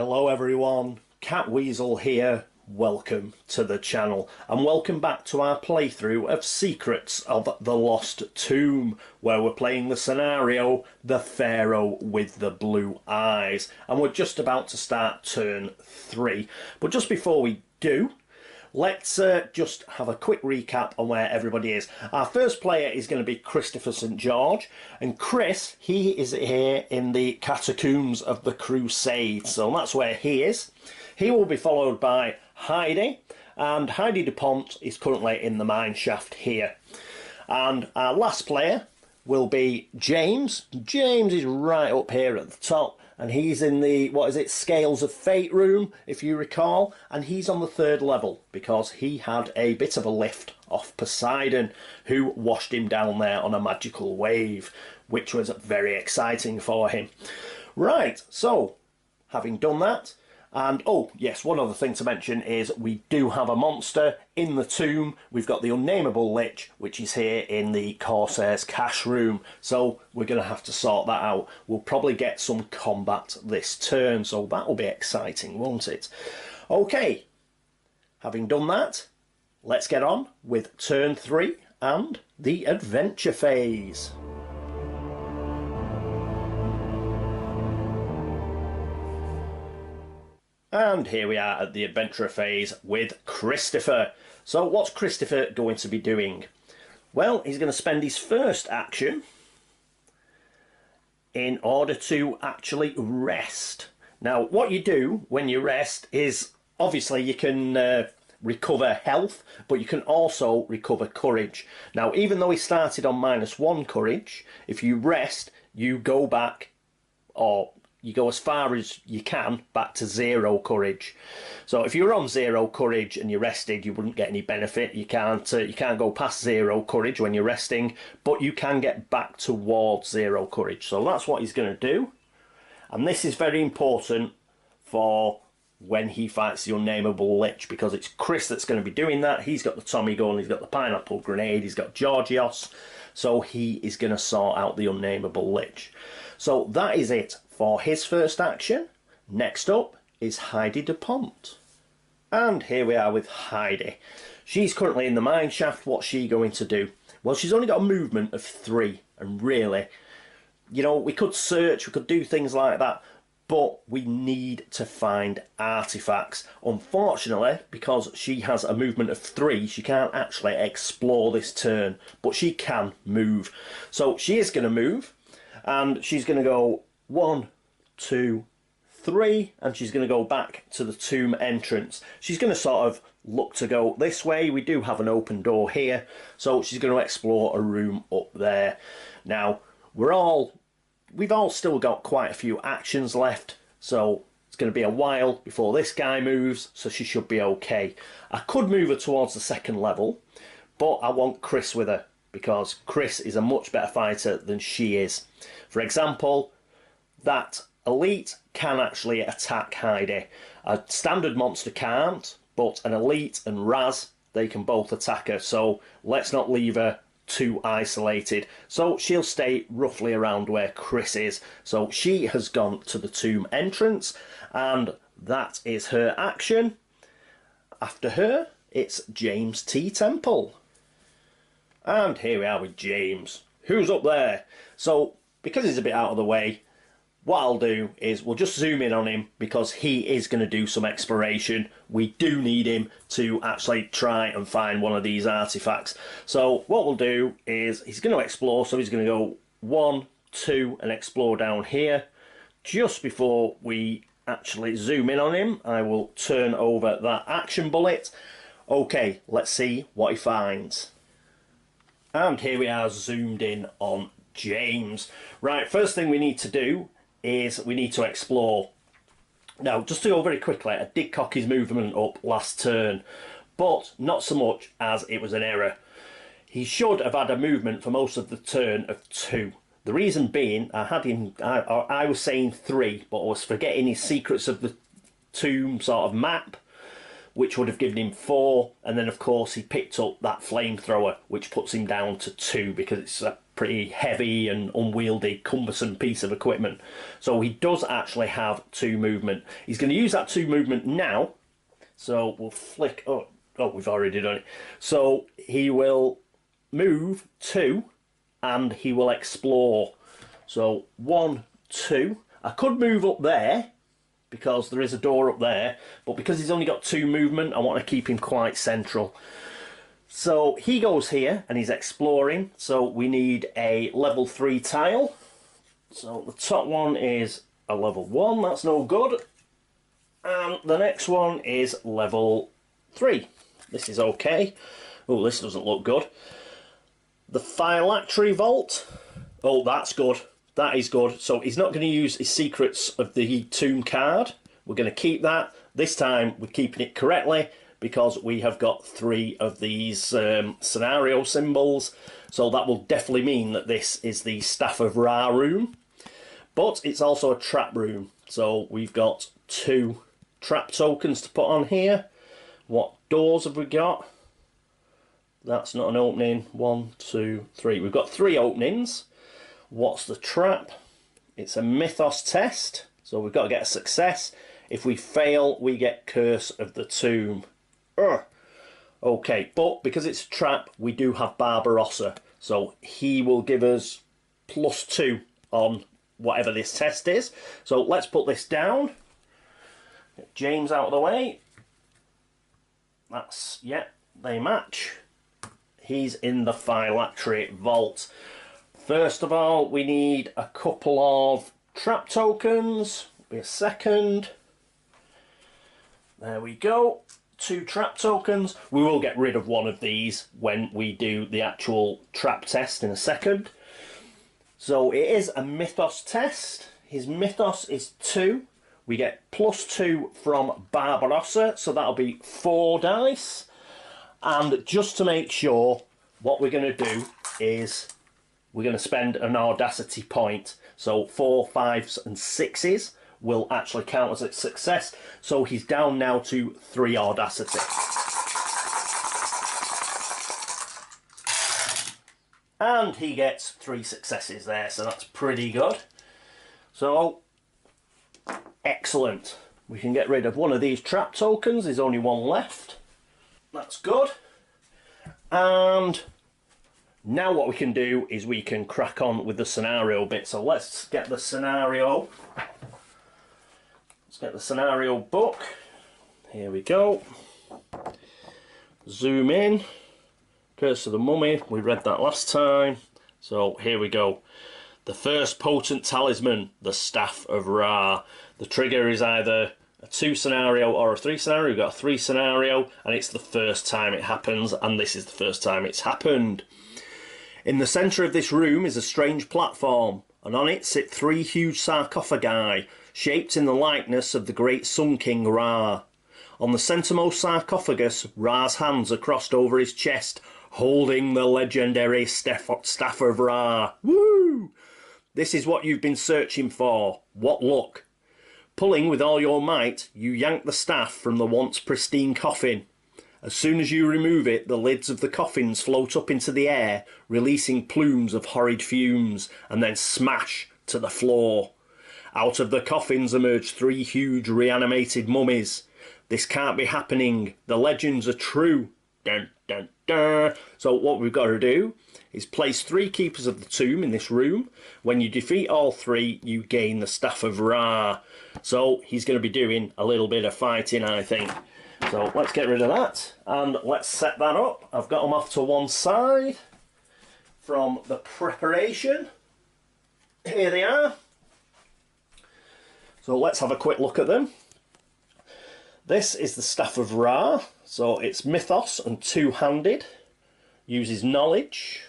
Hello everyone, CatWeazle here, welcome to the channel and welcome back to our playthrough of Secrets of the Lost Tomb, where we're playing the scenario The Pharaoh with the Blue Eyes, and we're just about to start turn 3. But just before we do, let's just have a quick recap on where everybody is. Our first player is going to be Christopher St. George, and Chris, he is here in the catacombs of the Crusade, so that's where he is. He will be followed by Heidi, and Heidi DuPont is currently in the mine shaft here. And our last player will be James. James is right up here at the top, and he's in the, what is it, Scales of Fate room, if you recall, and he's on the 3rd level because he had a bit of a lift off Poseidon, who washed him down there on a magical wave, which was very exciting for him. Right, so having done that, and oh yes, one other thing to mention is we do have a monster in the tomb. We've got the Unnameable Lich, which is here in the Corsair's cache room, so we're going to have to sort that out. We'll probably get some combat this turn, so that will be exciting, won't it? Okay, having done that, let's get on with turn 3 and the adventure phase. And here we are at the adventurer phase with Christopher. So what's Christopher going to be doing? Well, he's going to spend his first action in order to actually rest. Now, what you do when you rest is, obviously you can recover health, but you can also recover courage. Now, even though he started on -1 courage, if you rest, you go back, or you go as far as you can back to 0 courage. So if you were on 0 courage and you rested, you wouldn't get any benefit. You can't go past 0 courage when you're resting, but you can get back towards 0 courage. So that's what he's going to do, and this is very important for when he fights the Unnameable Lich, because it's Chris that's going to be doing that. He's got the Tommy gun, he's got the pineapple grenade, he's got Georgios, so he is going to sort out the Unnameable Lich. So that is it for his first action. Next up is Heidi DuPont. And here we are with Heidi. She's currently in the mine shaft. What's she going to do? Well, she's only got a movement of 3, and really, you know, we could search, we could do things like that, but we need to find artifacts. Unfortunately, because she has a movement of 3, she can't actually explore this turn, but she can move. So she is going to move, and she's going to go 1, 2, 3, and she's going to go back to the tomb entrance. She's going to sort of look to go this way. We do have an open door here, so she's going to explore a room up there. Now, we've all still got quite a few actions left, so it's going to be a while before this guy moves, so she should be okay. I could move her towards the 2nd level, but I want Chris with her, because Chris is a much better fighter than she is. For example, that elite can actually attack Heidi. A standard monster can't, but an elite and Raz, they can both attack her, so let's not leave her too isolated. So she'll stay roughly around where Chris is. So she has gone to the tomb entrance, and that is her action. After her, it's James T. Temple. And here we are with James. Who's up there? So, because he's a bit out of the way, what I'll do is we'll just zoom in on him, because he is going to do some exploration. We do need him to actually try and find one of these artifacts. So what we'll do is he's going to explore, so he's going to go 1, 2 and explore down here. Just before we actually zoom in on him, I will turn over that action bullet. Okay, let's see what he finds. And here we are, zoomed in on James. Right, first thing we need to do is we need to explore. Now, just to go very quickly, I did cock his movement up last turn, but not so much as it was an error. He should have had a movement for most of the turn of 2. The reason being, I was saying 3, but I was forgetting his Secrets of the Tomb sort of map, which would have given him 4, and then of course he picked up that flamethrower, which puts him down to 2, because it's a pretty heavy and unwieldy, cumbersome piece of equipment. So he does actually have 2 movement. He's going to use that 2 movement now. So we'll flick. Oh, we've already done it. So he will move 2 and he will explore. So 1, 2. I could move up there because there is a door up there, but because he's only got 2 movement, I want to keep him quite central. So he goes here and he's exploring. So we need a level 3 tile. So the top one is a level 1, that's no good. And the next one is level 3. This is okay. Oh, this doesn't look good. The phylactery vault. Oh, that's good. That is good. So he's not going to use his secrets of the tomb card. We're going to keep that. This time we're keeping it correctly because we have got 3 of these scenario symbols. So that will definitely mean that this is the Staff of Ra room. But it's also a trap room. So we've got 2 trap tokens to put on here. What doors have we got? That's not an opening. 1, 2, 3. We've got 3 openings. What's the trap? It's a mythos test. So we've got to get a success. If we fail, we get Curse of the Tomb. Okay, but because it's a trap, we do have Barbarossa. So he will give us +2 on whatever this test is. So let's put this down. Get James out of the way. That's, yeah, they match. He's in the phylactery vault. First of all, we need a couple of trap tokens. Be a second. There we go. 2 trap tokens. We will get rid of one of these when we do the actual trap test in a second. So it is a mythos test. His mythos is 2. We get +2 from Barbarossa, so that'll be 4 dice. And just to make sure, what we're going to do is we're going to spend an audacity point. So 4, 5s and 6s will actually count as a success. So he's down now to 3 audacity. And he gets 3 successes there, so that's pretty good. So, excellent. We can get rid of one of these trap tokens. There's only 1 left. That's good. And now what we can do is we can crack on with the scenario bit. So let's get the scenario. Let's get the scenario book. Here we go. Zoom in. Curse of the Mummy. We read that last time. So here we go. The first potent talisman, the Staff of Ra. The trigger is either a 2 scenario or a 3 scenario. We've got a 3 scenario, and it's the first time it happens, and this is the first time it's happened. In the centre of this room is a strange platform, and on it sit 3 huge sarcophagi, shaped in the likeness of the great Sun King Ra. On the centremost sarcophagus, Ra's hands are crossed over his chest, holding the legendary Staff of Ra. Woo! This is what you've been searching for. What luck! Pulling with all your might, you yank the staff from the once pristine coffin. As soon as you remove it, the lids of the coffins float up into the air, releasing plumes of horrid fumes, and then smash to the floor. Out of the coffins emerge 3 huge reanimated mummies. This can't be happening. The legends are true. Dun, dun, dun. So what we've got to do is place 3 keepers of the tomb in this room. When you defeat all 3, you gain the Staff of Ra. So he's going to be doing a little bit of fighting, I think. So let's get rid of that and let's set that up. I've got them off to one side from the preparation. Here they are. So let's have a quick look at them. This is the Staff of Ra. So it's mythos and 2-handed. Uses knowledge.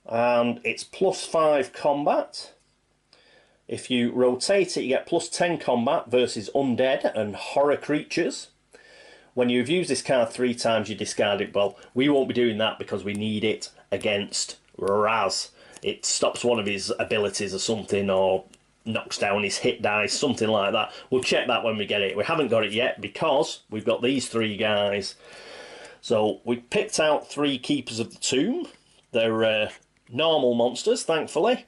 And it's +5 combat. If you rotate it, you get +10 combat versus undead and horror creatures. When you've used this card 3 times, you discard it. Well, we won't be doing that because we need it against Raz. It stops one of his abilities or something, or knocks down his hit dice, something like that. We'll check that when we get it. We haven't got it yet because we've got these 3 guys. So we picked out 3 keepers of the tomb. They're normal monsters, thankfully.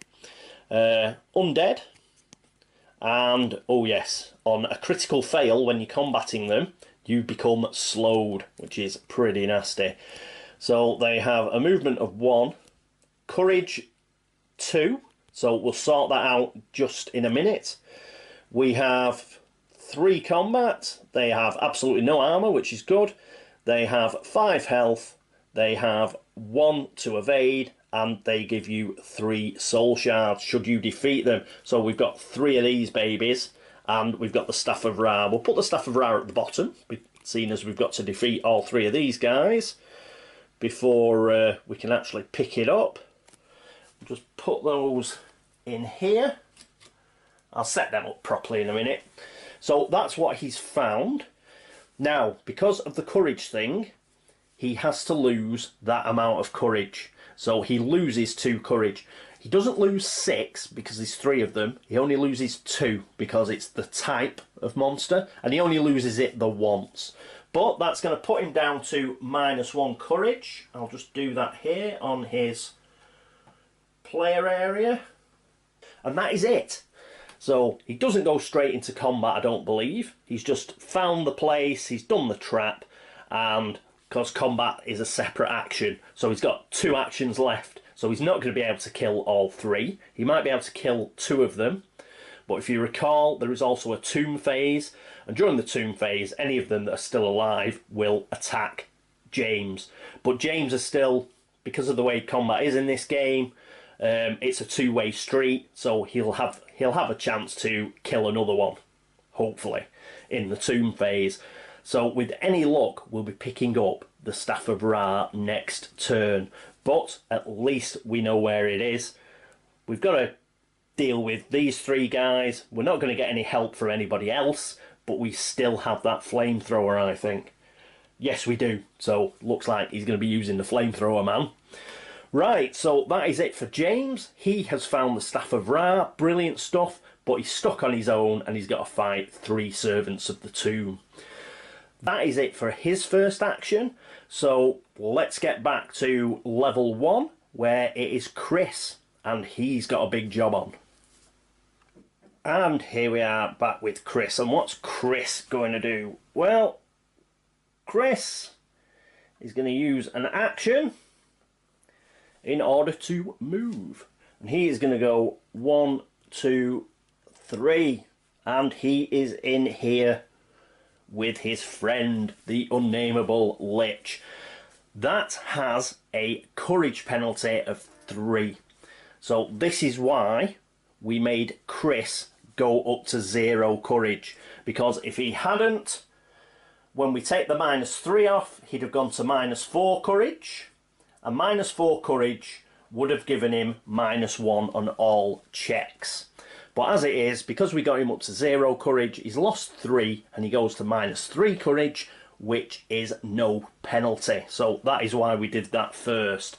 Undead. And, oh yes, on a critical fail when you're combating them, you become slowed, which is pretty nasty. So they have a movement of 1, courage 2, so we'll sort that out just in a minute. We have 3 combat, they have absolutely no armour, which is good. They have 5 health, they have 1 to evade, and they give you 3 soul shards should you defeat them. So we've got 3 of these babies, and we've got the Staff of Ra. We'll put the Staff of Ra at the bottom, seeing as we've got to defeat all 3 of these guys before we can actually pick it up. We'll just put those in here. I'll set them up properly in a minute. So that's what he's found. Now, because of the courage thing, he has to lose that amount of courage. So he loses 2 courage. He doesn't lose 6 because there's 3 of them. He only loses 2 because it's the type of monster, and he only loses it the once. But that's going to put him down to -1 courage. I'll just do that here on his player area. And that is it. So he doesn't go straight into combat, I don't believe. He's just found the place, he's done the trap, and because combat is a separate action, so he's got 2 actions left. So he's not going to be able to kill all 3. He might be able to kill 2 of them. But if you recall, there is also a tomb phase, and during the tomb phase, any of them that are still alive will attack James. But James is still, because of the way combat is in this game, it's a 2-way street, so he'll have a chance to kill another one, hopefully, in the tomb phase. So with any luck, we'll be picking up the Staff of Ra next turn. But at least we know where it is. We've got to deal with these 3 guys. We're not going to get any help from anybody else, but we still have that flamethrower, I think. Yes, we do. So looks like he's going to be using the flamethrower man. Right, so that is it for James. He has found the Staff of Ra. Brilliant stuff, but he's stuck on his own and he's got to fight 3 servants of the tomb. That is it for his first action. So let's get back to level 1, where it is Chris, and he's got a big job on. And here we are back with Chris. And what's Chris going to do? Well, Chris is going to use an action in order to move. And he is going to go 1, 2, 3. And he is in here with his friend, the unnameable Lich. That has a courage penalty of 3. So this is why we made Chris go up to 0 courage. Because if he hadn't, when we take the -3 off, he'd have gone to -4 courage. And -4 courage would have given him -1 on all checks. But as it is, because we got him up to 0 courage, he's lost 3 and he goes to -3 courage, which is no penalty. So that is why we did that first.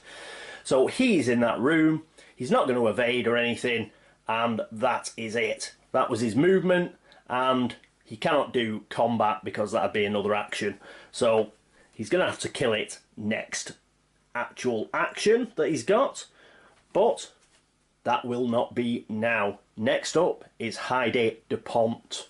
So he's in that room, he's not going to evade or anything, and that is it. That was his movement, and he cannot do combat because that'd be another action. So he's going to have to kill it next actual action that he's got, but that will not be now. Next up is Heidi DuPont.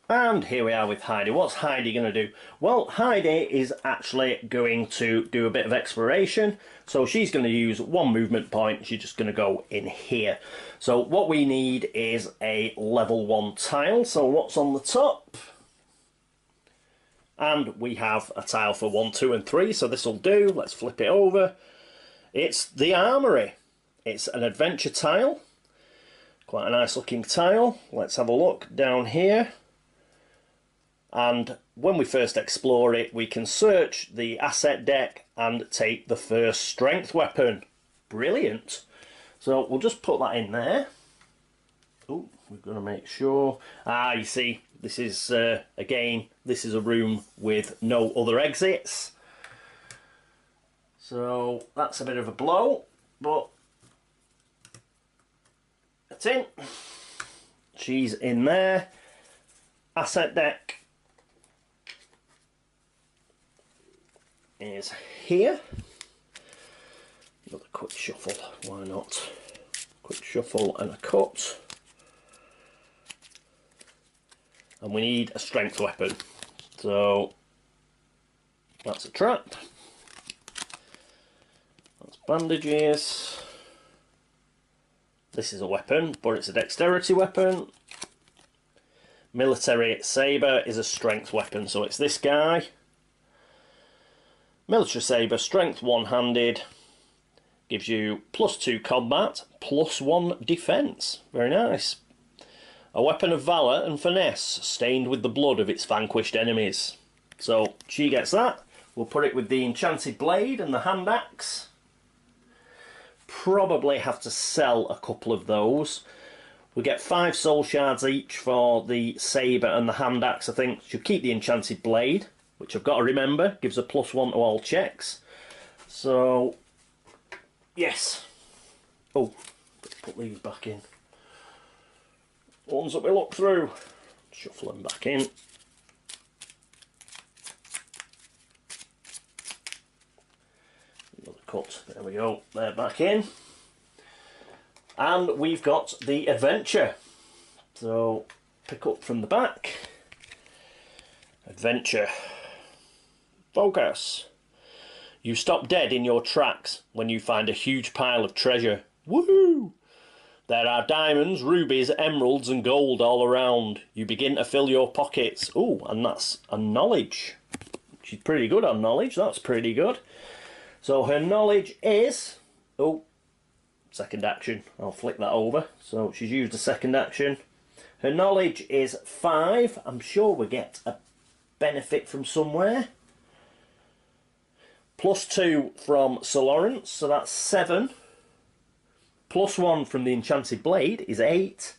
And here we are with Heidi. What's Heidi going to do? Well, Heidi is actually going to do a bit of exploration. So she's going to use 1 movement point. She's just going to go in here. So what we need is a level 1 tile. So what's on the top? And we have a tile for 1, 2 and 3. So this will do. Let's flip it over. It's the Armory. It's an adventure tile. Quite a nice looking tile. Let's have a look down here. And when we first explore it, we can search the asset deck and take the first strength weapon. Brilliant. So we'll just put that in there. Oh, we've got to make sure. Ah, you see, this is, again, this is a room with no other exits. So that's a bit of a blow, but that's in. She's in there. Asset deck is here. quick shuffle, why not? Quick shuffle and a cut. And we need a strength weapon. So that's a trap. That's bandages. This is a weapon, but it's a dexterity weapon. Military sabre is a strength weapon, so it's this guy. Military sabre, strength one-handed. Gives you +2 combat, +1 defence. Very nice. A weapon of valour and finesse, stained with the blood of its vanquished enemies. So she gets that. We'll put it with the enchanted blade and the hand axe. Probably have to sell a couple of those. We get 5 soul shards each for the sabre and the hand axe, I think. Should keep the enchanted blade, which I've got to remember, gives a +1 to all checks. So yes. Oh, put these back in. Ones that we look through. Shuffle them back in. Another cut. There we go. They're back in. And we've got the adventure. So pick up from the back. Adventure. Focus. You stop dead in your tracks when you find a huge pile of treasure. Woohoo! There are diamonds, rubies, emeralds and gold all around. You begin to fill your pockets. Oh, and that's a knowledge. She's pretty good on knowledge. That's pretty good. So her knowledge is... Oh, second action. I'll flick that over. So she's used a second action. Her knowledge is 5. I'm sure we get a benefit from somewhere. +2 from Sir Lawrence, so that's 7. +1 from the enchanted blade is 8.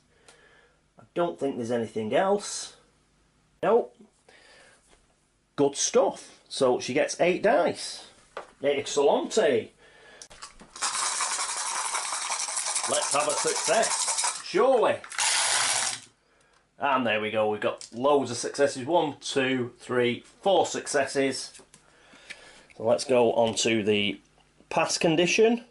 I don't think there's anything else. Nope. Good stuff. So she gets 8 dice. Excellent. Let's have a success. Surely. And there we go. We've got loads of successes. 1, 2, 3, 4 successes. So let's go on to the pass condition.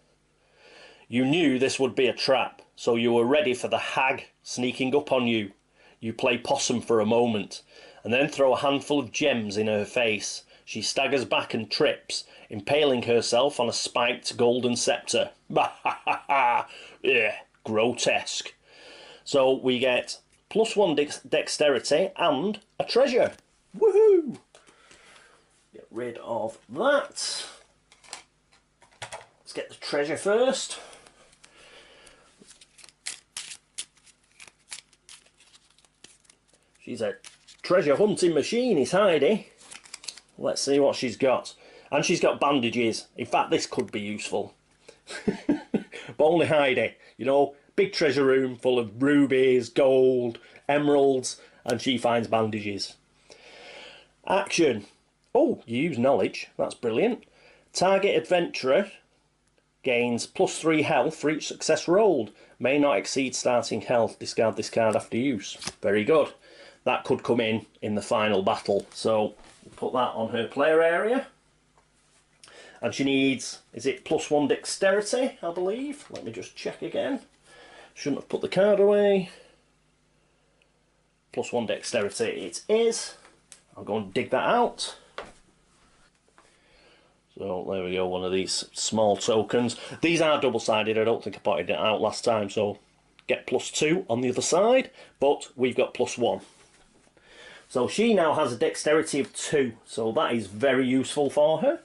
You knew this would be a trap, so you were ready for the hag sneaking up on you. You play possum for a moment, and then throw a handful of gems in her face. She staggers back and trips, impaling herself on a spiked golden sceptre. Bah ha ha ha! Yeah, grotesque. So we get +1 dexterity and a treasure. Woohoo! Get rid of that. Let's get the treasure first. She's a treasure hunting machine, is Heidi. Let's see what she's got. And she's got bandages. In fact, this could be useful. But only Heidi. You know, big treasure room full of rubies, gold, emeralds, and she finds bandages. Action. Oh, you use knowledge. That's brilliant. Target adventurer gains +3 health for each success rolled. May not exceed starting health. Discard this card after use. Very good. That could come in the final battle. So we'll put that on her player area. And she needs, is it +1 dexterity, I believe? Let me just check again. Shouldn't have put the card away. +1 dexterity it is. I'll go and dig that out. So there we go, one of these small tokens. These are double-sided. I don't think I pointed it out last time, so get +2 on the other side, but we've got +1. So she now has a dexterity of 2, so that is very useful for her.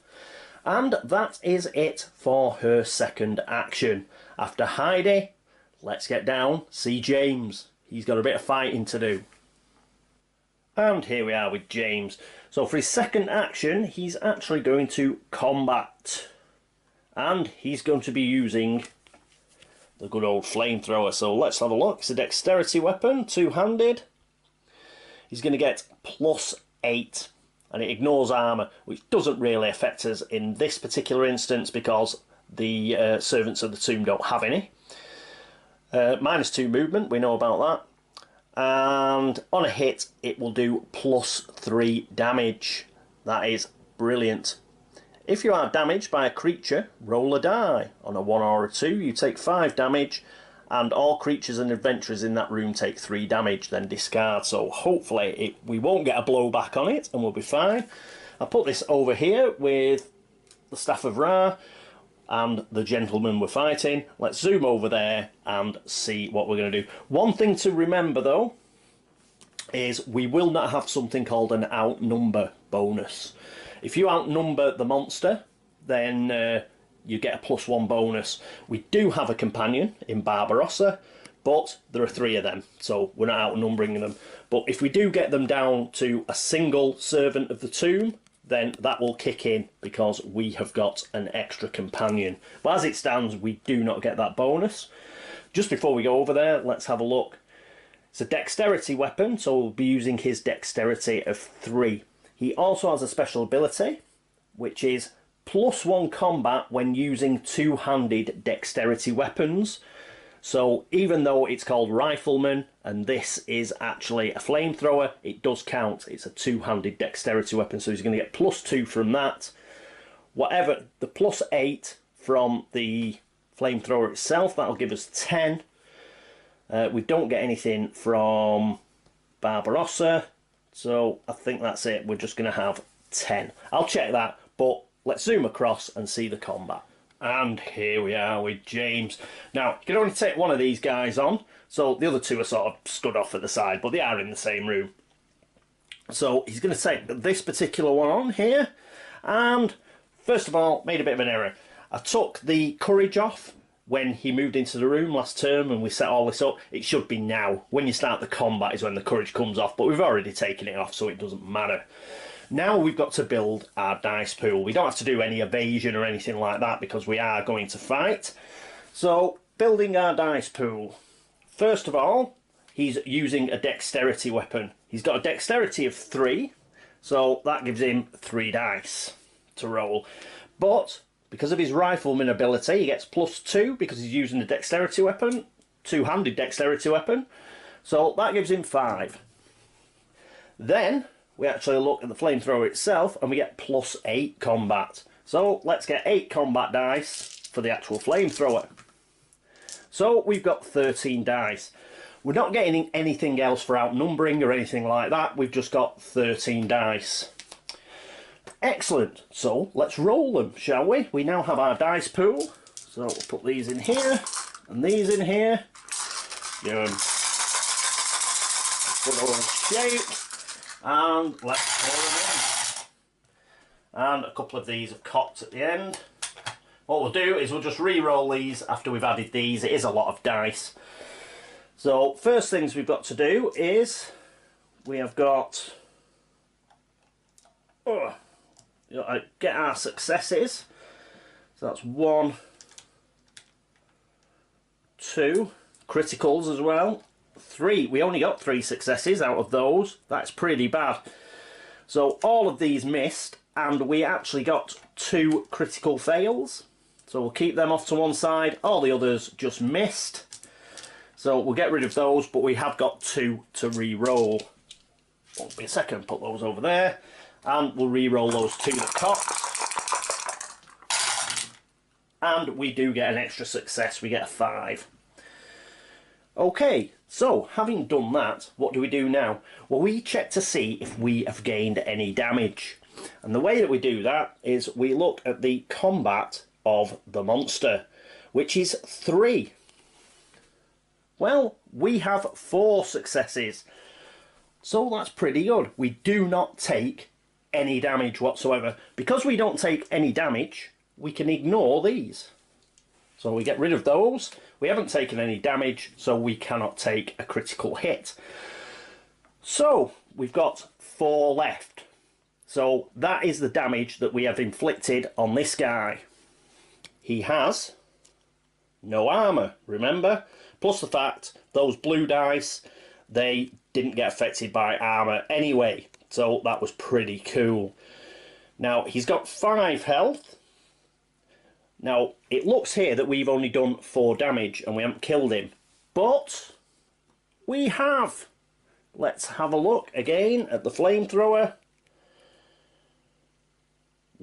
And that is it for her second action. After Heidi, let's get down, see James. He's got a bit of fighting to do. And here we are with James. So for his second action, he's actually going to combat. And he's going to be using the good old flamethrower. So let's have a look. It's a dexterity weapon, two-handed. He's going to get +8. And it ignores armour, which doesn't really affect us in this particular instance because the Servants of the Tomb don't have any. -2 movement, we know about that. And on a hit, it will do +3 damage. That is brilliant. If you are damaged by a creature, roll a die. On a 1 or a 2, you take 5 damage, and all creatures and adventurers in that room take 3 damage, then discard. So hopefully we won't get a blowback on it, and we'll be fine. I'll put this over here with the Staff of Ra and the gentleman we're fighting. Let's zoom over there and see what we're going to do. One thing to remember, though, is we will not have something called an outnumber bonus. If you outnumber the monster, then you get a +1 bonus. We do have a companion in Barbarossa, but there are 3 of them, so we're not outnumbering them. But if we do get them down to a single servant of the tomb, then that will kick in because we have got an extra companion. But as it stands, we do not get that bonus. Just before we go over there, let's have a look. It's a dexterity weapon, so we'll be using his dexterity of 3. He also has a special ability, which is +1 combat when using two-handed dexterity weapons. So even though it's called rifleman and this is actually a flamethrower, it does count. It's a two-handed dexterity weapon, so he's going to get +2 from that. Whatever, the +8 from the flamethrower itself, that'll give us 10. We don't get anything from Barbarossa, so I think that's it. We're just going to have 10. I'll check that, but let's zoom across and see the combat. And here we are with James. Now, you can only take one of these guys on, so the other 2 are sort of stood off at the side, but they are in the same room. So he's going to take this particular one on here, and first of all, made a bit of an error. I took the courage off when he moved into the room last term and we set all this up. It should be now. When you start the combat is when the courage comes off, but we've already taken it off, so it doesn't matter. Now we've got to build our dice pool. We don't have to do any evasion or anything like that because we are going to fight. So, building our dice pool. First of all, he's using a dexterity weapon. He's got a dexterity of 3, so that gives him 3 dice to roll. But because of his rifleman ability, he gets +2 because he's using a dexterity weapon, two-handed dexterity weapon. So that gives him 5. Then we actually look at the flamethrower itself and we get +8 combat. So let's get 8 combat dice for the actual flamethrower. So we've got 13 dice. We're not getting anything else for outnumbering or anything like that. We've just got 13 dice. Excellent. So let's roll them, shall we? We now have our dice pool. So we'll put these in here and these in here. Give them a good old shape. And let's pour them in. And a couple of these have cocked at the end. What we'll do is we'll just re-roll these after we've added these. It is a lot of dice. So first things we've got to do is we have got get our successes. So that's 1, 2 criticals as well. 3. We only got 3 successes out of those. That's pretty bad. So all of these missed, and we actually got 2 critical fails. So we'll keep them off to one side. All the others just missed. So we'll get rid of those, but we have got 2 to re-roll. Won't be a second, put those over there. And we'll re-roll those 2 that cocked. And we do get an extra success. We get a 5. Okay, so having done that, what do we do now? Well, we check to see if we have gained any damage. And the way that we do that is we look at the combat of the monster, which is 3. Well, we have 4 successes. So that's pretty good. We do not take any damage whatsoever. Because we don't take any damage, we can ignore these. So we get rid of those. We haven't taken any damage, so we cannot take a critical hit. So we've got 4 left. So that is the damage that we have inflicted on this guy. He has no armour, remember? Plus the fact those blue dice, they didn't get affected by armour anyway. So that was pretty cool. Now, he's got 5 health. Now, it looks here that we've only done 4 damage and we haven't killed him. But we have. Let's have a look again at the flamethrower.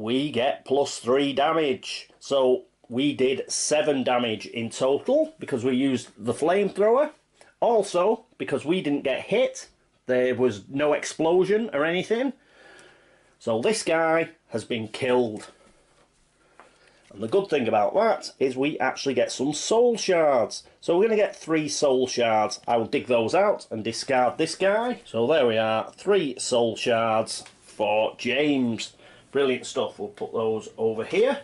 we get +3 damage. So we did 7 damage in total because we used the flamethrower. Also, because we didn't get hit, there was no explosion or anything. So this guy has been killed. And the good thing about that is we actually get some soul shards. So we're going to get 3 soul shards. I will dig those out and discard this guy. So there we are, 3 soul shards for James. Brilliant stuff. We'll put those over here.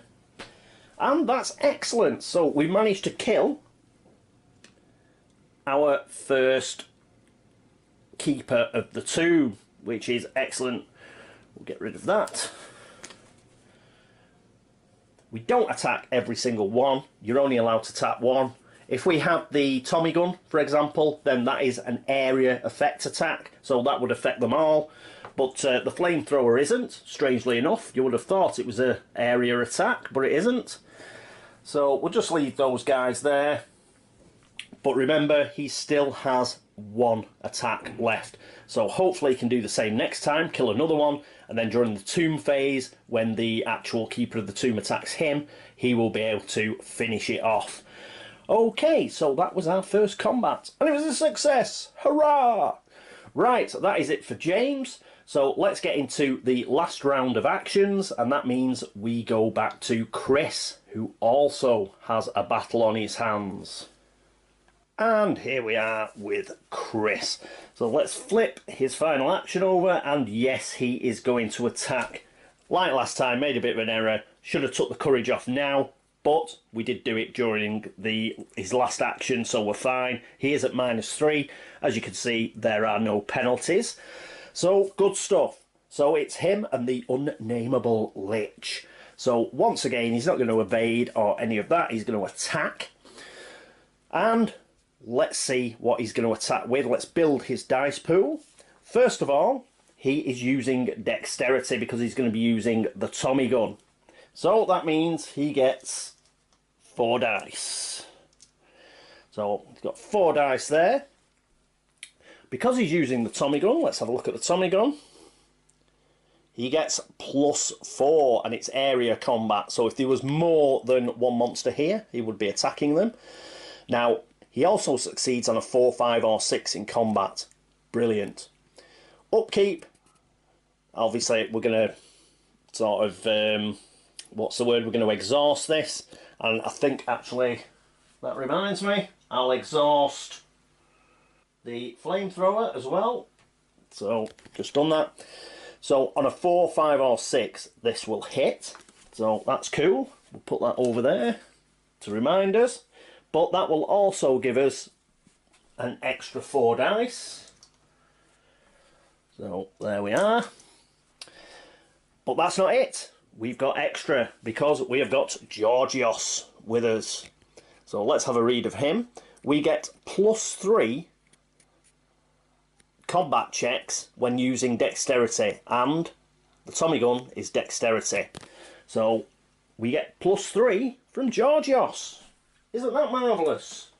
And that's excellent. So we managed to kill our first keeper of the tomb, which is excellent. We'll get rid of that. We don't attack every single one. You're only allowed to tap one. If we have the Tommy gun, for example, then that is an area effect attack, so that would affect them all. But the flamethrower isn't, strangely enough. You would have thought it was an area attack, but it isn't. So we'll just leave those guys there. But remember, he still has 1 attack left. So hopefully he can do the same next time, kill another one, and then during the tomb phase, when the actual keeper of the tomb attacks him, he will be able to finish it off. Okay, so that was our first combat, and it was a success! Hurrah! Right, that is it for James. So let's get into the last round of actions, and that means we go back to Chris, who also has a battle on his hands. And here we are with Chris. So let's flip his final action over, and yes, he is going to attack. Like last time, made a bit of an error. Should have took the courage off now, but we did do it during his last action, so we're fine. He is at -3. As you can see, there are no penalties. So, good stuff. So it's him and the unnameable Lich. So once again, he's not going to evade or any of that. He's going to attack. And let's see what he's going to attack with. Let's build his dice pool. First of all, he is using dexterity because he's going to be using the Tommy gun. So that means he gets 4 dice. So he's got 4 dice there. Because he's using the Tommy gun, let's have a look at the Tommy gun. He gets +4 and it's area combat. So if there was more than 1 monster here, he would be attacking them. Now, he also succeeds on a 4, 5 or 6 in combat. Brilliant. Upkeep. Obviously, we're going to sort of, what's the word? We're going to exhaust this. And I think, actually, that reminds me, I'll exhaust the flamethrower as well. So, just done that. So, on a 4, 5 or 6, this will hit. So, that's cool. We'll put that over there to remind us. But that will also give us an extra 4 dice. So, there we are. But that's not it. We've got extra because we have got Georgios with us. So, let's have a read of him. We get +3 combat checks when using dexterity, and the Tommy gun is dexterity. So we get +3 from Georgios. Isn't that marvellous?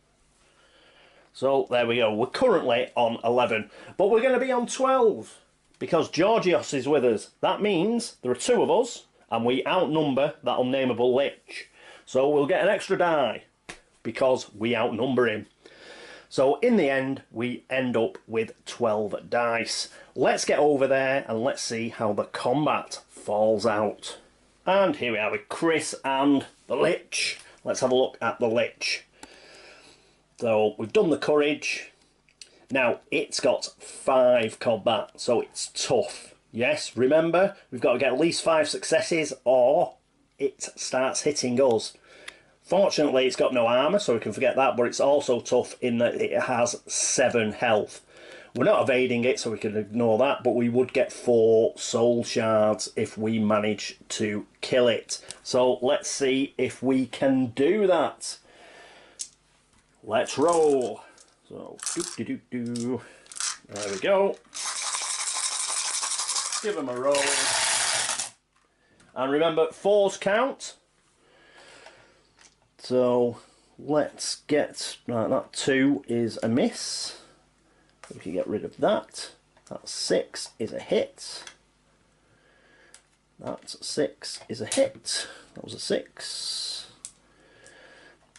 So there we go. We're currently on 11, but we're going to be on 12 because Georgios is with us. That means there are 2 of us and we outnumber that unnameable Lich. So we'll get an extra die because we outnumber him. So in the end, we end up with 12 dice. Let's get over there and let's see how the combat falls out. And here we are with Chris and the Lich. Let's have a look at the Lich. So we've done the courage. Now it's got 5 combat, so it's tough. Yes, remember, we've got to get at least 5 successes or it starts hitting us. Fortunately, it's got no armour, so we can forget that, but it's also tough in that it has 7 health. We're not evading it, so we can ignore that, but we would get 4 soul shards if we manage to kill it. So let's see if we can do that. Let's roll. So, do. There we go. Give him a roll. And remember, 4s count. So let's get, right, that 2 is a miss. We can get rid of that. That 6 is a hit. That 6 is a hit. That was a 6.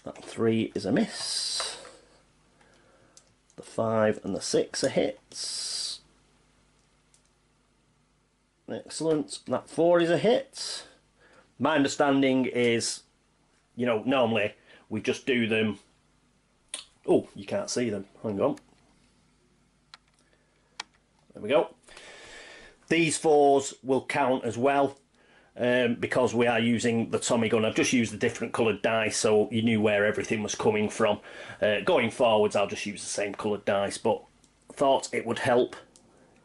That 3 is a miss. The 5 and the 6 are hits. Excellent. That 4 is a hit. My understanding is, you know, normally we just do them. Oh, you can't see them. Hang on. There we go. These 4s will count as well because we are using the Tommy gun. I've just used the different coloured dice so you knew where everything was coming from. Going forwards, I'll just use the same coloured dice, but thought it would help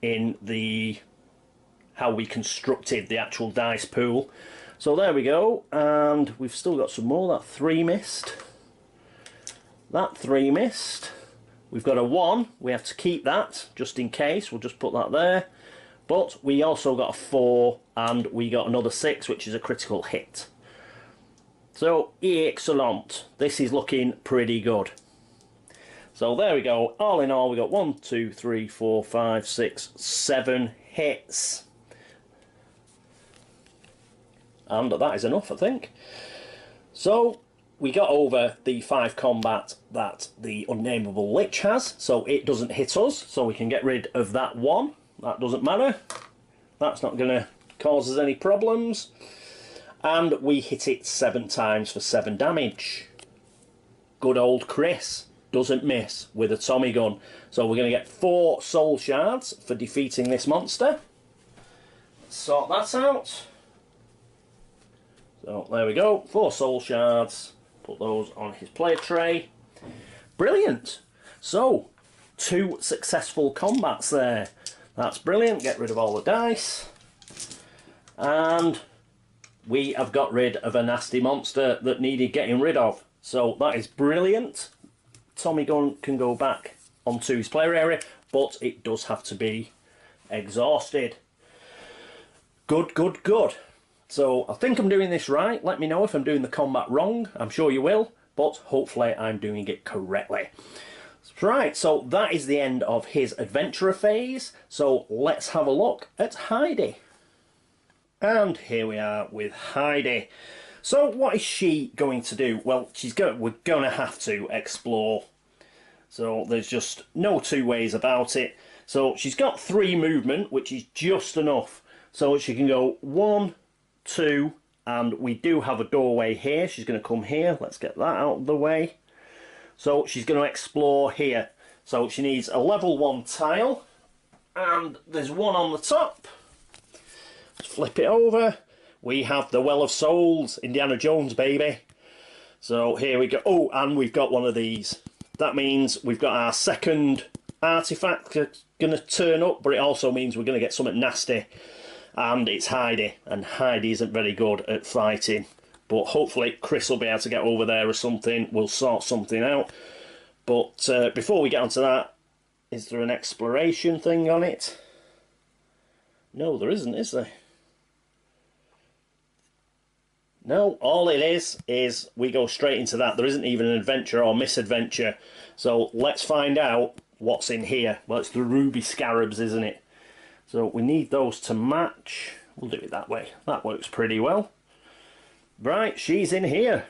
in the how we constructed the actual dice pool. So there we go, and we've still got some more. That 3 missed. That 3 missed. We've got a 1. We have to keep that just in case. We'll just put that there. But we also got a 4 and we got another 6, which is a critical hit. So excellent. This is looking pretty good. So there we go. All in all, we got 1, 2, 3, 4, 5, 6, 7 hits. And that is enough, I think. So we got over the 5 combat that the Unnameable Lich has, so it doesn't hit us, so we can get rid of that 1. That doesn't matter. That's not going to cause us any problems. And we hit it 7 times for 7 damage. Good old Chris doesn't miss with a Tommy gun. So we're going to get 4 soul shards for defeating this monster. Let's sort that out. So there we go, 4 soul shards. Put those on his player tray. Brilliant. So 2 successful combats there. That's brilliant. Get rid of all the dice. And we have got rid of a nasty monster that needed getting rid of. So that is brilliant. Tommy gun can go back onto his player area, but it does have to be exhausted. Good, good, good. So I think I'm doing this right. Let me know if I'm doing the combat wrong. I'm sure you will, but hopefully I'm doing it correctly. Right, so that is the end of his adventurer phase. So let's have a look at Heidi. And here we are with Heidi. So what is she going to do? Well, we're going to have to explore. So there's just no 2 ways about it. So she's got 3 movement, which is just enough. So she can go 1, 2, and we do have a doorway here. She's going to come here. Let's get that out of the way. So she's going to explore here. So she needs a level 1 tile, and there's one on the top. Let's flip it over. We have the Well of Souls, Indiana Jones, baby. So here we go. Oh, and we've got one of these. That means we've got our second artifact going to turn up, but it also means we're going to get something nasty. And it's Heidi, and Heidi isn't very good at fighting. But hopefully Chris will be able to get over there or something. We'll sort something out. But before we get onto that, is there an exploration thing on it? No, there isn't, is there? No, all it is we go straight into that. There isn't even an adventure or misadventure. So let's find out what's in here. Well, it's the ruby scarabs, isn't it? So we need those to match. We'll do it that way. That works pretty well. Right, she's in here.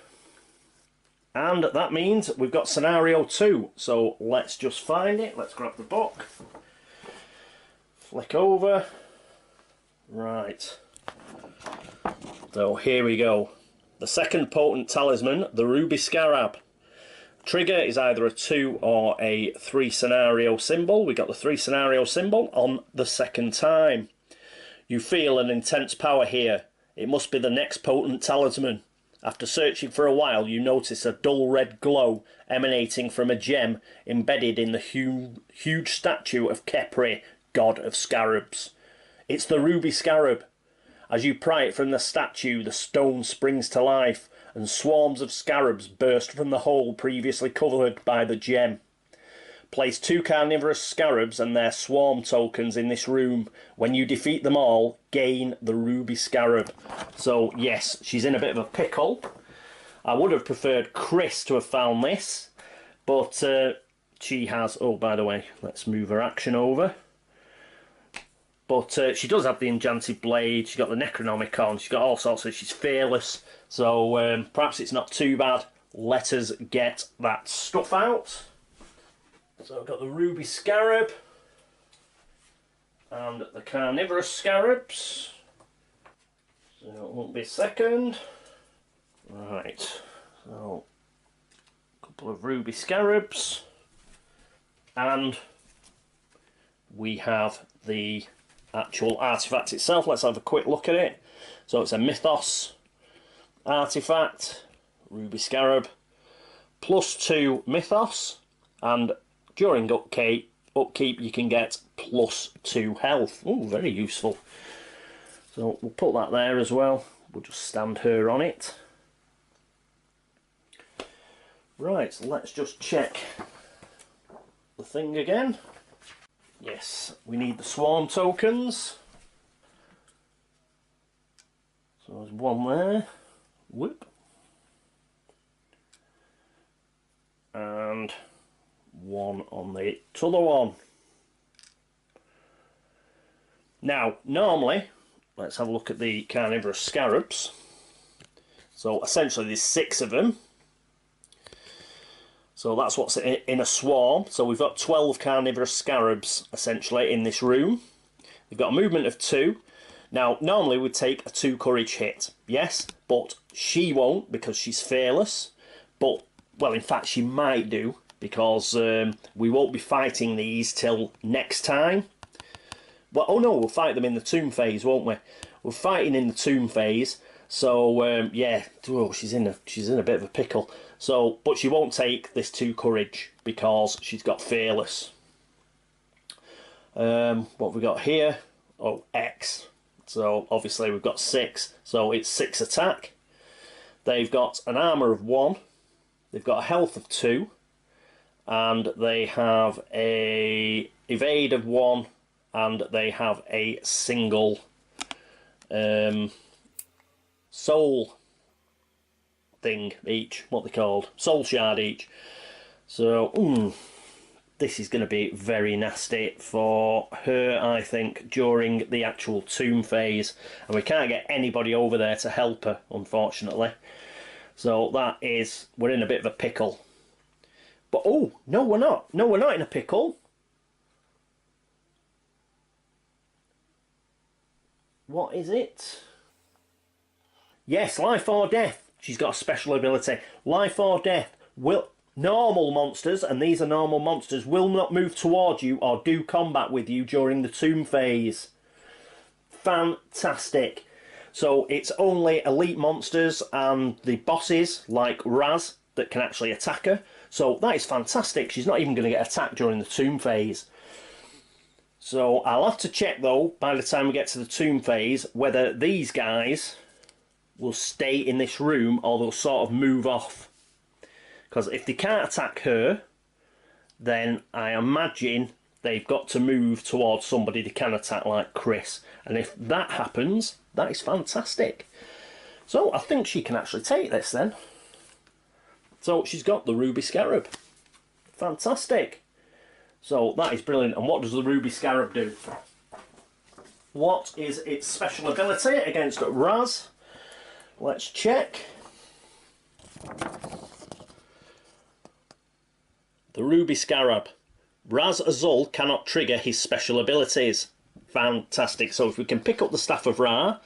And that means we've got scenario 2. So let's just find it. Let's grab the book. Flick over. Right. So here we go. The second potent talisman, the ruby scarab. Trigger is either a 2 or a 3 scenario symbol. We got the 3 scenario symbol on the second time. You feel an intense power here. It must be the next potent talisman. After searching for a while, you notice a dull red glow emanating from a gem embedded in the huge statue of Khepri, god of scarabs. It's the ruby scarab. As you pry it from the statue, the stone springs to life, and swarms of scarabs burst from the hole previously covered by the gem. Place 2 carnivorous scarabs and their swarm tokens in this room. When you defeat them all, gain the ruby scarab. So yes, she's in a bit of a pickle. I would have preferred Chris to have found this, but she has... Oh, by the way, let's move her action over. But she does have the enchanted blade, she's got the Necronomicon, she's got all sorts of... She's fearless, so perhaps it's not too bad. Let us get that stuff out. So I've got the ruby scarab and the carnivorous scarabs. So it won't be a second. Right, so a couple of ruby scarabs, and we have the actual artifact itself. Let's have a quick look at it. So it's a mythos artifact, ruby scarab, +2 mythos, and during upkeep you can get +2 health. Oh, very useful. So we'll put that there as well. We'll just stand her on it. Right, so let's just check the thing again. Yes, we need the swarm tokens. So there's one there. Whoop. And one on the other one. Now, normally, let's have a look at the carnivorous scarabs. So essentially there's 6 of them. So that's what's in a swarm. So we've got 12 carnivorous scarabs essentially in this room. They've got a movement of 2. Now normally we'd take a 2 courage hit, yes, but she won't because she's fearless. But, well, in fact she might do, because we won't be fighting these till next time. Well, oh no, we'll fight them in the tomb phase, won't we? We're fighting in the tomb phase, so yeah, oh, she's in a bit of a pickle. So, but she won't take this 2 courage because she's got fearless. What have we got here? Oh, X. So obviously we've got 6, so it's 6 attack. They've got an armour of 1. They've got a health of 2. And they have a evade of 1. And they have a single soul thing each, what they called, soul shard each. So this is going to be very nasty for her, I think, during the actual tomb phase, and we can't get anybody over there to help her, unfortunately. So we're in a bit of a pickle. But oh no, we're not in a pickle. What is it? Yes, life or death. She's got a special ability. Life or death. Normal monsters, and these are normal monsters, will not move towards you or do combat with you during the tomb phase. Fantastic. So it's only elite monsters and the bosses like Raz that can actually attack her. So that is fantastic. She's not even going to get attacked during the tomb phase. So I'll have to check though, by the time we get to the tomb phase, whether these guys will stay in this room or they'll sort of move off. Because if they can't attack her, then I imagine they've got to move towards somebody they can attack, like Chris. And if that happens, that is fantastic. So I think she can actually take this then. So she's got the ruby scarab. Fantastic. So that is brilliant. And what does the ruby scarab do? What is its special ability against Raz? Let's check. The ruby scarab. Raz Azul cannot trigger his special abilities. Fantastic. So if we can pick up the Staff of Ra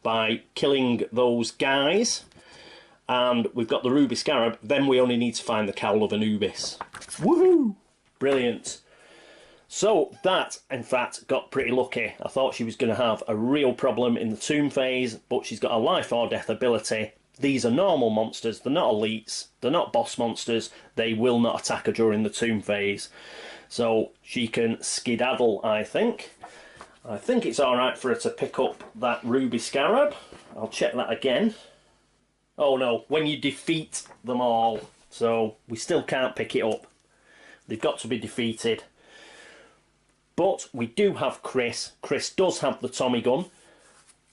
by killing those guys, and we've got the ruby scarab, then we only need to find the Cowl of Anubis. Woohoo! Brilliant. So that, in fact, got pretty lucky. I thought she was going to have a real problem in the tomb phase, but she's got a life or death ability. These are normal monsters, they're not elites, they're not boss monsters, they will not attack her during the tomb phase. So she can skedaddle, I think. I think it's alright for her to pick up that ruby scarab. I'll check that again. Oh no, when you defeat them all. So we still can't pick it up. They've got to be defeated. But we do have Chris. Chris does have the Tommy gun.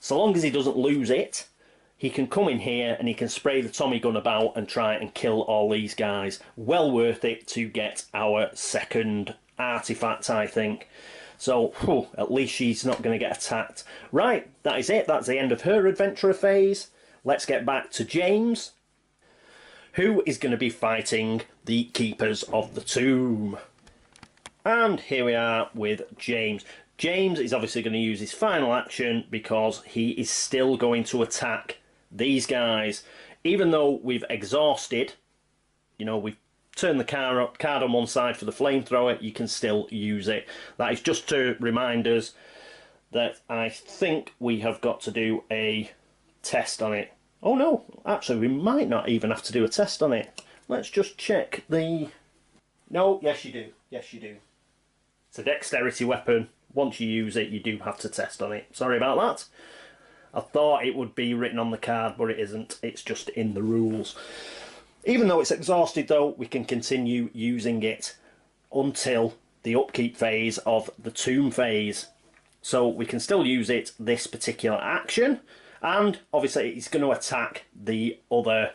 So long as he doesn't lose it, he can come in here and he can spray the Tommy gun about and try and kill all these guys. Well worth it to get our second artifact, I think. So, whew, at least she's not going to get attacked. Right, that is it. That's the end of her adventurer phase. Let's get back to James, who is going to be fighting the Keepers of the Tomb. And here we are with James. James is obviously going to use his final action because he is still going to attack these guys. Even though we've exhausted, you know, we've turned the card on one side for the flamethrower, you can still use it. That is just to remind us that I think we have got to do a test on it. Oh no, actually we might not even have to do a test on it. Let's just check the... No, yes you do. Yes you do. It's a dexterity weapon. Once you use it, you do have to test on it. Sorry about that. I thought it would be written on the card, but it isn't. It's just in the rules. Even though it's exhausted, though, we can continue using it until the upkeep phase of the tomb phase. So we can still use it this particular action. And obviously it's going to attack the other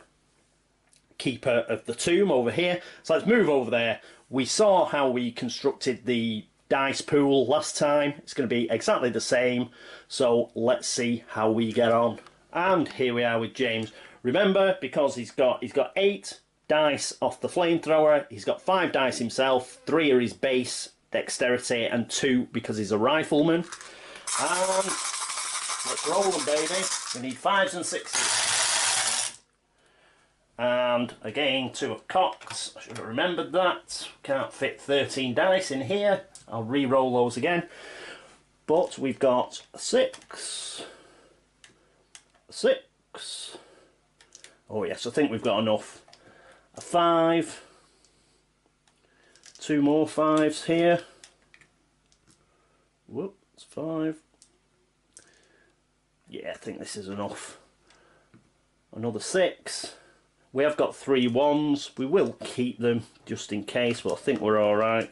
keeper of the tomb over here. So let's move over there. We saw how we constructed the dice pool last time. It's going to be exactly the same. So let's see how we get on. And here we are with James. Remember, because he's got 8 dice off the flamethrower, he's got 5 dice himself, 3 are his base dexterity, and 2 because he's a rifleman. And let's roll them, baby. We need 5s and 6s. And again, 2 of cocks. I should have remembered that. Can't fit 13 dice in here. I'll re-roll those again. But we've got a 6. A 6. Oh yes, I think we've got enough. A 5. 2 more 5s here. Whoop, it's 5. Yeah, I think this is enough. Another 6. We have got 3 1s. We will keep them just in case, but I think we're alright.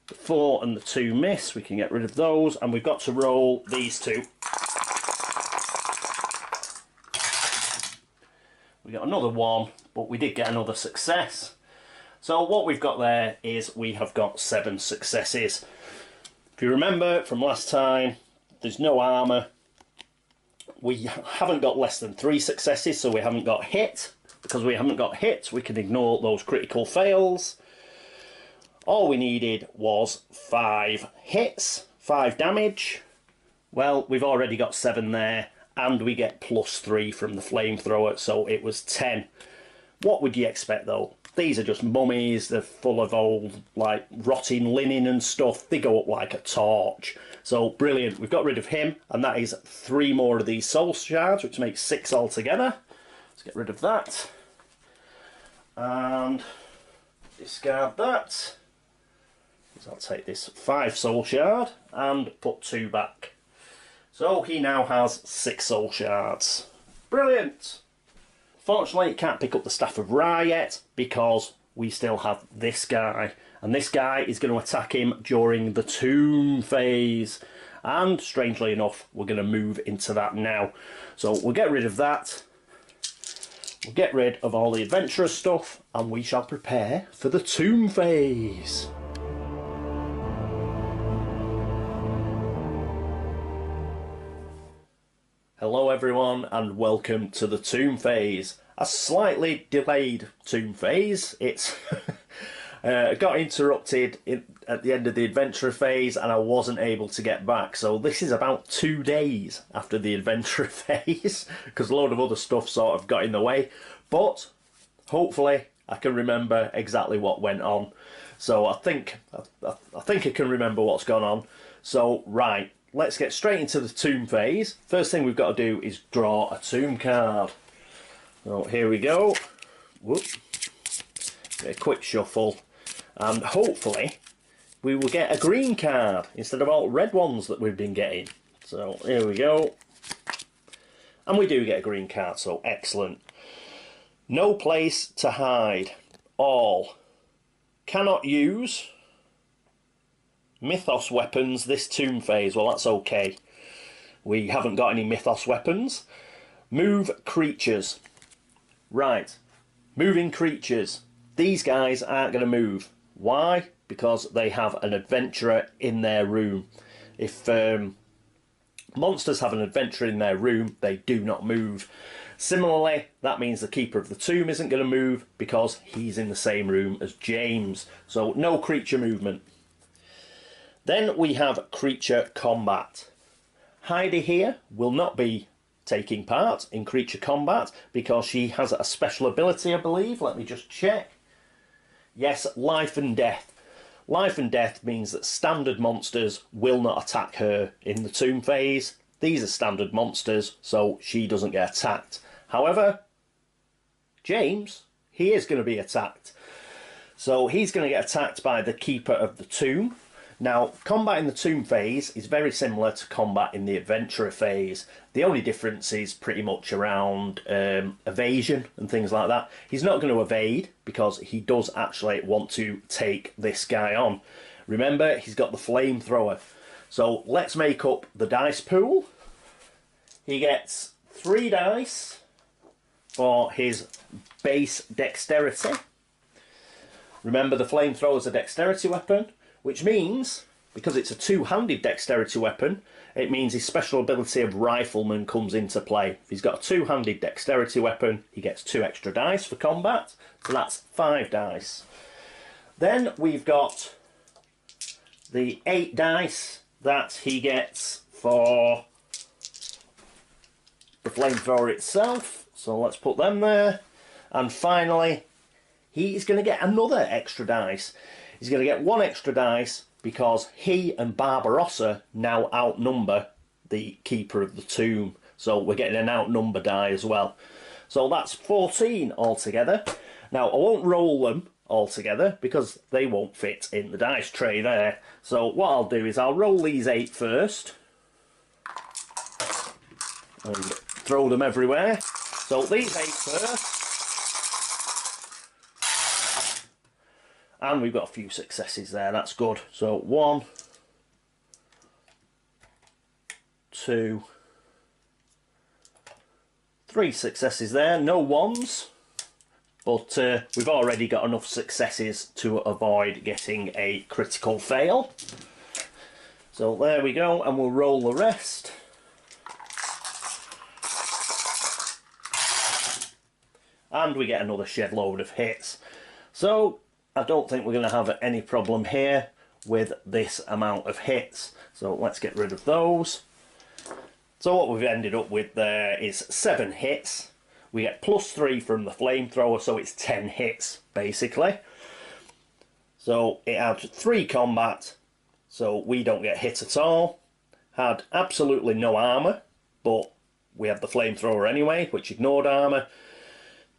The 4 and the 2 miss. We can get rid of those. And we've got to roll these 2. We got another 1, but we did get another success. So what we've got there is we have got 7 successes. If you remember from last time, there's no armour. We haven't got less than 3 successes, so we haven't got hit. Because we haven't got hit, we can ignore those critical fails. All we needed was 5 hits, 5 damage. Well, we've already got 7 there. And we get +3 from the flamethrower, so it was 10. What would you expect though? These are just mummies, they're full of old, like, rotting linen and stuff. They go up like a torch. So, brilliant. We've got rid of him, and that is 3 more of these soul shards, which makes 6 altogether. Let's get rid of that. And discard that. So I'll take this 5 soul shard and put 2 back. So he now has 6 soul shards. Brilliant! Fortunately, he can't pick up the Staff of Ra yet because we still have this guy. And this guy is going to attack him during the tomb phase. And strangely enough, we're going to move into that now. So we'll get rid of that. We'll get rid of all the adventurer stuff. And we shall prepare for the tomb phase. Hello everyone and welcome to the tomb phase. A slightly delayed tomb phase. It's got interrupted at the end of the adventurer phase and I wasn't able to get back. So this is about 2 days after the adventurer phase because a load of other stuff sort of got in the way. But hopefully I can remember exactly what went on. So I think I can remember what's gone on. So right. Let's get straight into the tomb phase. First thing we've got to do is draw a tomb card. So here we go. Whoop. Get a quick shuffle. And hopefully we will get a green card instead of all red ones that we've been getting. So here we go. And we do get a green card, so excellent. No place to hide. All. Cannot use Mythos weapons this tomb phase. Well, that's okay. We haven't got any Mythos weapons. Move creatures. Right. Moving creatures. These guys aren't going to move. Why? because they have an adventurer in their room. If monsters have an adventurer in their room, they do not move. Similarly, that means the Keeper of the Tomb isn't going to move because he's in the same room as James. So no creature movement. Then we have creature combat. Heidi here will not be taking part in creature combat because she has a special ability, I believe. Let me just check. Yes, life and death. Life and death means that standard monsters will not attack her in the tomb phase. These are standard monsters, so she doesn't get attacked. However, James, he is going to be attacked. So he's going to get attacked by the Keeper of the Tomb. Now, combat in the tomb phase is very similar to combat in the adventurer phase. The only difference is pretty much around evasion and things like that. He's not going to evade because he does actually want to take this guy on. Remember, he's got the flamethrower. So let's make up the dice pool. He gets 3 dice for his base dexterity. Remember, the flamethrower is a dexterity weapon, which means, because it's a two-handed dexterity weapon, it means his special ability of rifleman comes into play. If he's got a two-handed dexterity weapon, he gets 2 extra dice for combat, so that's 5 dice. Then we've got the 8 dice that he gets for the flamethrower itself, so let's put them there. And finally, he's going to get another extra dice. He's going to get 1 extra dice because he and Barbarossa now outnumber the Keeper of the Tomb. So we're getting an outnumber die as well. So that's 14 altogether. Now, I won't roll them all together because they won't fit in the dice tray there. So what I'll do is I'll roll these 8 first and throw them everywhere. So these 8 first. And we've got a few successes there, that's good. So 1, 2, 3 successes there, no 1s. But we've already got enough successes to avoid getting a critical fail. So there we go, and we'll roll the rest. And we get another shed load of hits. So I don't think we're going to have any problem here with this amount of hits. So let's get rid of those. So what we've ended up with there is 7 hits. We get +3 from the flamethrower, so it's 10 hits, basically. So it had 3 combat, so we don't get hit at all. Had absolutely no armour, but we have the flamethrower anyway, which ignored armour.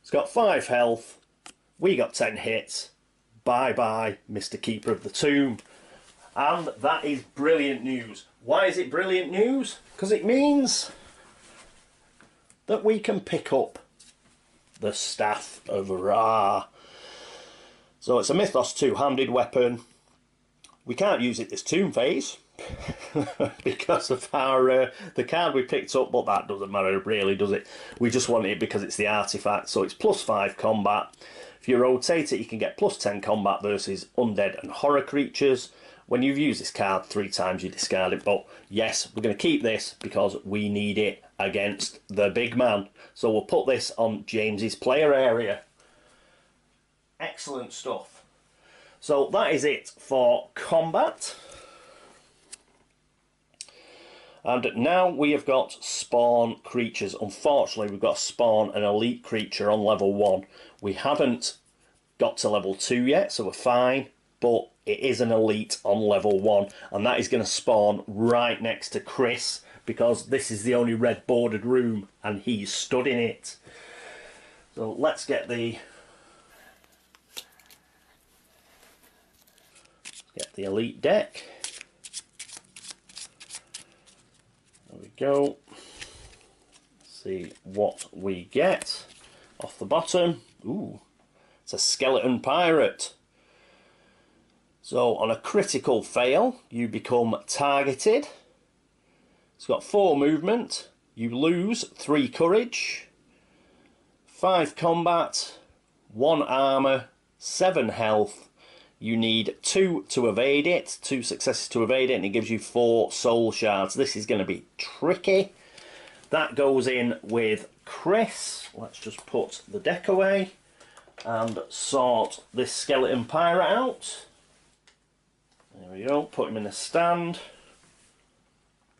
It's got 5 health. We got 10 hits. Bye-bye, Mr. Keeper of the Tomb. And that is brilliant news. Why is it brilliant news? Because it means that we can pick up the Staff of Ra. So it's a Mythos two-handed weapon. We can't use it this tomb phase because of our the card we picked up, but that doesn't matter really, does it? We just want it because it's the artifact. So it's +5 combat. If you rotate it, you can get +10 combat versus undead and horror creatures. When you've used this card 3 times, you discard it. But yes, we're going to keep this because we need it against the big man. So we'll put this on James's player area. Excellent stuff. So that is it for combat. And now we have got spawn creatures. Unfortunately, we've got to spawn an elite creature on level 1. We haven't got to level 2 yet, so we're fine. But it is an elite on level 1. And that is going to spawn right next to Chris, because this is the only red bordered room and he's stood in it. So let's get the elite deck. There we go. See what we get off the bottom. Ooh, it's a skeleton pirate. So on a critical fail, you become targeted. It's got 4 movement. You lose 3 courage, 5 combat, 1 armour, 7 health. you need 2 to evade it, 2 successes to evade it, and it gives you 4 soul shards. This is going to be tricky. That goes in with Chris. Let's just put the deck away and sort this skeleton pirate out. There we go, put him in a stand.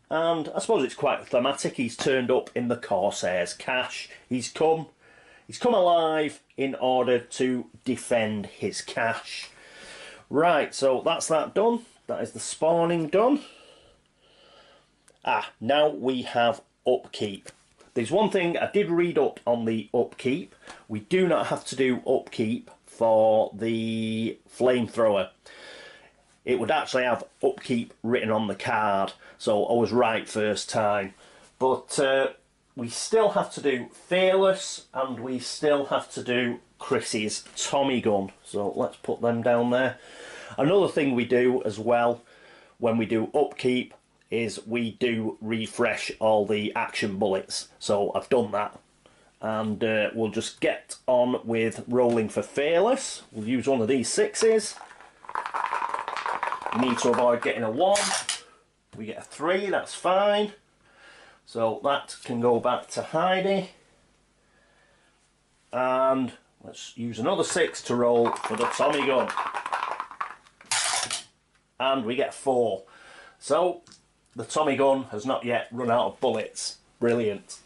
And I suppose it's quite thematic. He's turned up in the Corsair's cache. He's come alive in order to defend his cache. Right, so that's that done. That is the spawning done. Now we have upkeep. There's one thing I did read up on the upkeep. We do not have to do upkeep for the flamethrower. It would actually have upkeep written on the card, so I was right first time. But we still have to do Fearless, and we still have to do Chris's Tommy gun. So let's put them down there. Another thing we do as well when we do upkeep is we do refresh all the action bullets. So I've done that, and we'll just get on with rolling for Fearless. We'll use one of these 6s. You need to avoid getting a 1. We get a 3, that's fine. So that can go back to Heidi. And let's use another 6 to roll for the Tommy gun. And we get 4. So the Tommy gun has not yet run out of bullets. Brilliant.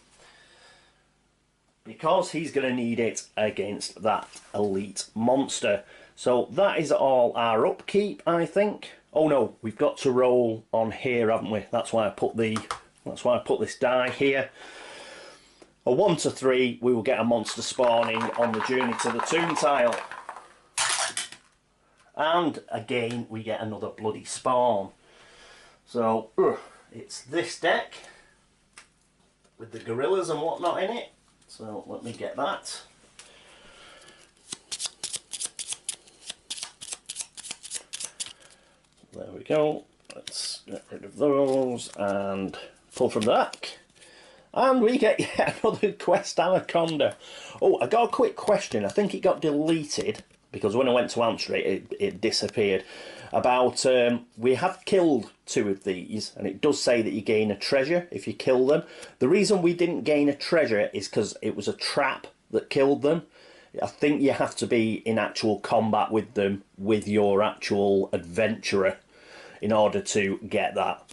Because he's going to need it against that elite monster. So that is all our upkeep, I think. Oh no, we've got to roll on here, haven't we? That's why I put this die here. A 1 to 3, we will get a monster spawning on the journey to the tomb tile. And again, we get another bloody spawn. So it's this deck with the gorillas and whatnot in it. So let me get that. There we go. Let's get rid of those and pull from the back. And we get yet another quest anaconda. Oh, I got a quick question. I think it got deleted because when I went to answer it, it disappeared. About we have killed 2 of these, and it does say that you gain a treasure if you kill them. The reason we didn't gain a treasure is because it was a trap that killed them. I think you have to be in actual combat with them with your actual adventurer in order to get that.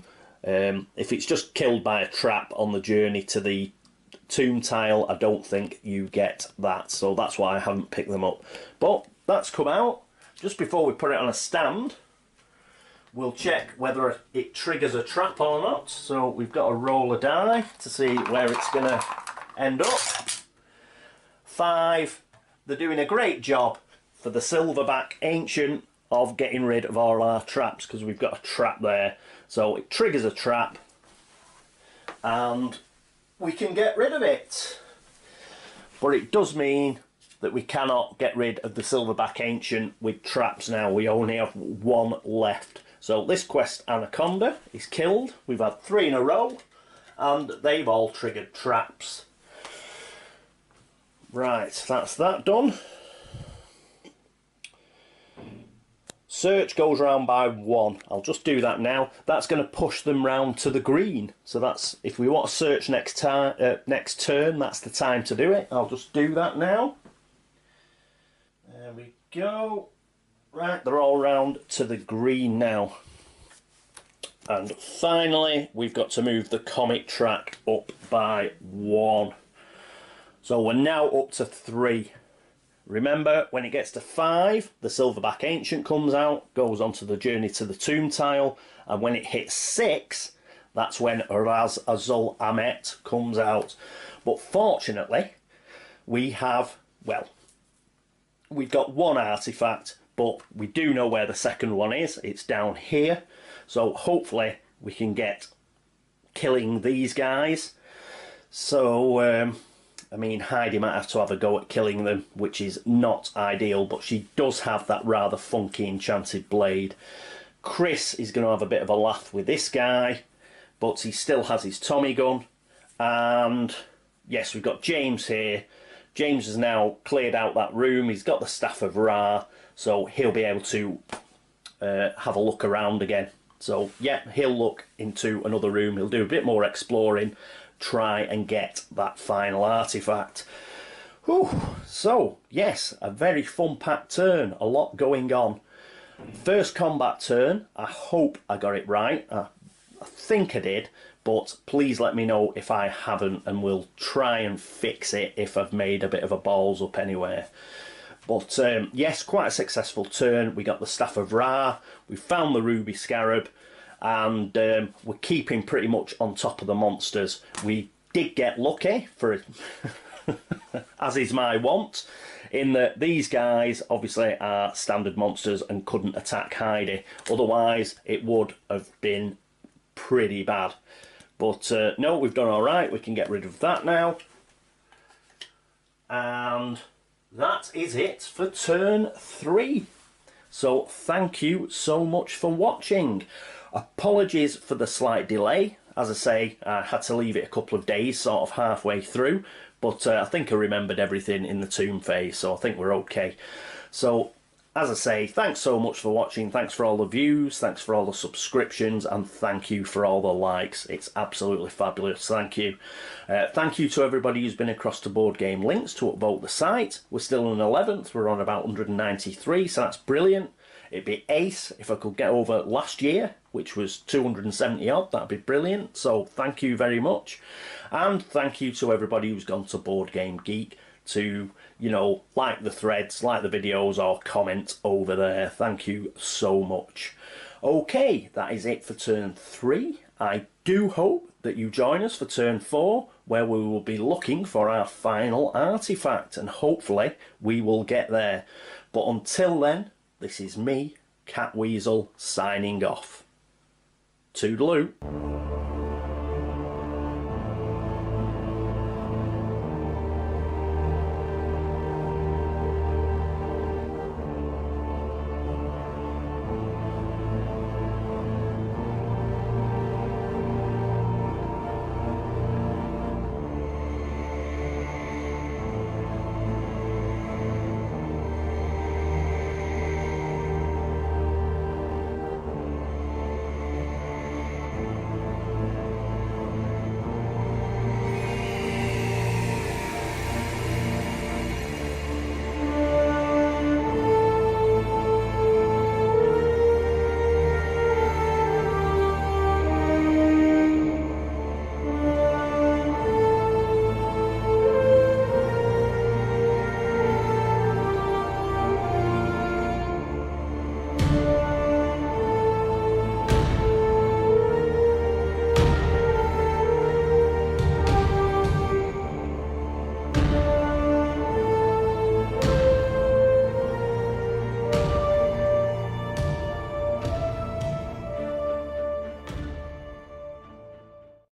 If it's just killed by a trap on the journey to the tomb tile, I don't think you get that. So that's why I haven't picked them up. But that's come out. Just before we put it on a stand, we'll check whether it triggers a trap or not. So we've got to roll a die to see where it's going to end up. 5. They're doing a great job for the silverback ancient of getting rid of all our traps, because we've got a trap there. So it triggers a trap and we can get rid of it. But it does mean that we cannot get rid of the silverback ancient with traps now. We only have 1 left. So this quest anaconda is killed. We've had 3 in a row and they've all triggered traps. Right, that's that done. Search goes round by 1. I'll just do that now. That's going to push them round to the green. So that's, if we want to search next turn, that's the time to do it. I'll just do that now. There we go. Right, they're all round to the green now. And finally, we've got to move the comet track up by 1. So we're now up to 3. Remember, when it gets to 5, the silverback ancient comes out, goes onto the journey to the tomb tile, and when it hits 6, that's when Raz Azul Amet comes out. But fortunately, we have, well, we've got 1 artifact, but we do know where the second one is. It's down here. So hopefully we can get killing these guys. So, I mean, Heidi might have to have a go at killing them, which is not ideal, but she does have that rather funky enchanted blade. Chris is going to have a bit of a laugh with this guy, but he still has his Tommy gun. And yes, we've got James here, James has now cleared out that room. He's got the Staff of Ra, so he'll be able to have a look around again. So yeah, he'll look into another room. He'll do a bit more exploring, try and get that final artifact. Whew. So yes, a very fun-packed turn. A lot going on. First combat turn. I hope I got it right. I think I did, but please let me know if I haven't, and we'll try and fix it if I've made a bit of a balls up anywhere. But yes, quite a successful turn. We got the Staff of Ra, we found the Ruby Scarab, and we're keeping pretty much on top of the monsters. We did get lucky, for as is my want, in that these guys obviously are standard monsters and couldn't attack Heidi. Otherwise, it would have been pretty bad. But no, we've done all right. We can get rid of that now. And that is it for turn 3. So thank you so much for watching. Apologies for the slight delay. As I say, I had to leave it a couple of days, sort of halfway through. But I think I remembered everything in the tomb phase, so I think we're okay. So, as I say, thanks so much for watching. Thanks for all the views, thanks for all the subscriptions, and thank you for all the likes. It's absolutely fabulous, thank you. Thank you to everybody who's been across to Board Game Links to upvote the site. We're still in 11th, we're on about 193, so that's brilliant. It'd be ace if I could get over last year, which was 270 odd, that'd be brilliant. So thank you very much. And thank you to everybody who's gone to Board Game Geek to, you know, like the threads, like the videos, or comment over there. Thank you so much. Okay, that is it for turn 3. I do hope that you join us for turn 4, where we will be looking for our final artifact, and hopefully we will get there. But until then, this is me, CatWeazle, signing off. Toodaloo.